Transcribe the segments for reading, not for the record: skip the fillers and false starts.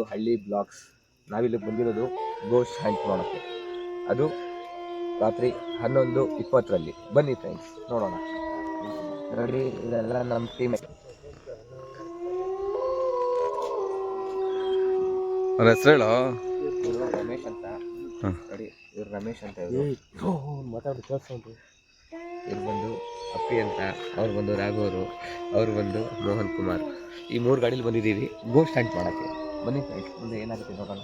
ಬಂದು ಹಳ್ಳಿ ಬ್ಲಾಗ್ಸ್. ನಾವಿಲ್ಲಿ ಬಂದಿರೋದು ಗೋಸ್ಟ್ ಹಂಟ್ ಮಾಡೋಕ್ಕೆ. ಅದು ರಾತ್ರಿ 11:20 ಬನ್ನಿ ಫ್ರೆಂಡ್ಸ್ ನೋಡೋಣ. ನೋಡಿ ಇದೆಲ್ಲ ನಮ್ಮ ಟೀಮ್. ಹೆಸರು ಹೇಳು. ಇವರು ರಮೇಶ್ ಅಂತ. ನೋಡಿ ಇವ್ರು ರಮೇಶ್ ಅಂತ. ಇವರು ಮಾತಾಡಿ ಕೇಳಿಸ್ಕೊಂಡು. ಇವ್ರು ಬಂದು ಅಪ್ಪಿ ಅಂತ, ಅವ್ರು ಬಂದು ರಾಘವರು, ಅವ್ರು ಬಂದು ಮೋಹನ್ ಕುಮಾರ್. ಈ 3 ಗಾಡೀಲಿ ಬಂದಿದ್ದೀವಿ ಗೋಸ್ಟ್ ಹಂಟ್ ಮಾಡೋಕ್ಕೆ. ಬನ್ನಿ ಫ್ರೆಂಡ್ಸ್ ಮುಂದೆ ಏನಾಗುತ್ತೆ ನೋಡೋಣ.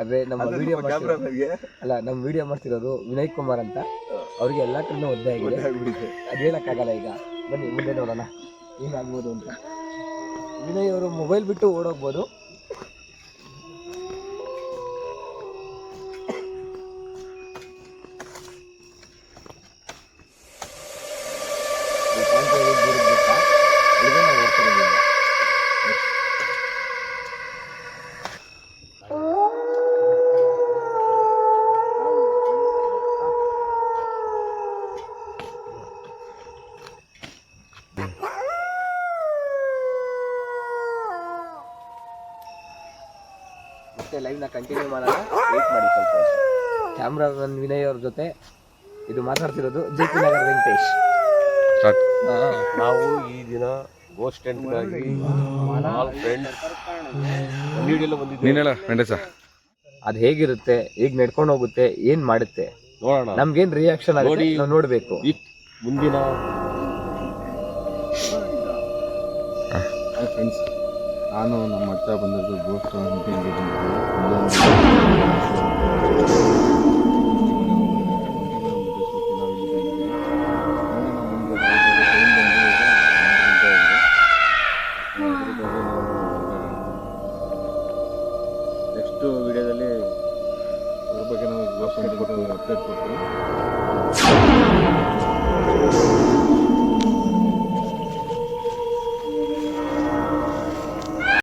ಅದೇ ನಮ್ಮ ವಿಡಿಯೋ ನಮ್ಮ ವಿಡಿಯೋ ಮಾಡ್ತಿರೋರು ವಿನಯ್ ಕುಮಾರ್ ಅಂತ. ಅವ್ರಿಗೆ ಎಲ್ಲ ಕಡೆನೂ ಒದ್ದೆ ಆಗಿದೆ, ಅದು ಹೇಳಕ್ಕಾಗಲ್ಲ. ಈಗ ಬನ್ನಿ ಮುಂದೆ ನೋಡೋಣ ಏನಾಗ್ಬೋದು ಅಂತ. ವಿನಯ್ ಅವರು ಮೊಬೈಲ್ ಬಿಟ್ಟು ಓಡೋಗ್ಬೋದು. ಮತ್ತೆ ಲೈವ್ನ ಕಂಟಿನ್ಯೂ ಮಾಡೋಣ, ವೇಟ್ ಮಾಡಿ ಸ್ವಲ್ಪ. ಕ್ಯಾಮ್ರಾಮನ್ ವಿನಯ್ ಅವ್ರ ಜೊತೆ ಇದು ಮಾತಾಡ್ತಿರೋದು JP ನಗರ ವೆಂಕಟೇಶ್. ನಾವು ಈ ದಿನ ಗೋಸ್ಟ್ ಟೆಂಟ್ಗಾಗಿ ಅದು ಹೇಗಿರುತ್ತೆ, ಈಗ ನಡ್ಕೊಂಡು ಹೋಗುತ್ತೆ, ಏನ್ ಮಾಡುತ್ತೆ ನೋಡೋಣ. ನಮ್ಗೇನ್ ರಿಯಾಕ್ಷನ್ ಆಗುತ್ತೆ ನಾವು ನೋಡ್ಬೇಕು. ಈ ಮುಂದಿನ ಫ್ರೆಂಡ್ಸ್, ನಾನು ನಮ್ಮ ಅಜ್ಜ ಬಂದದ್ದು ಗೋಸ್ಟ್ ಹಂಟಿಂಗ್ಗೆ ನೆಕ್ಸ್ಟ್ ವಿಡಿಯೋದಲ್ಲಿ ಅದ್ರ ಬಗ್ಗೆ ನಾವು ಗೋಸ್ಟ್ ಹಂಟ್ ಅಪ್ಡೇಟ್ ಕೊಡ್ತೀವಿ.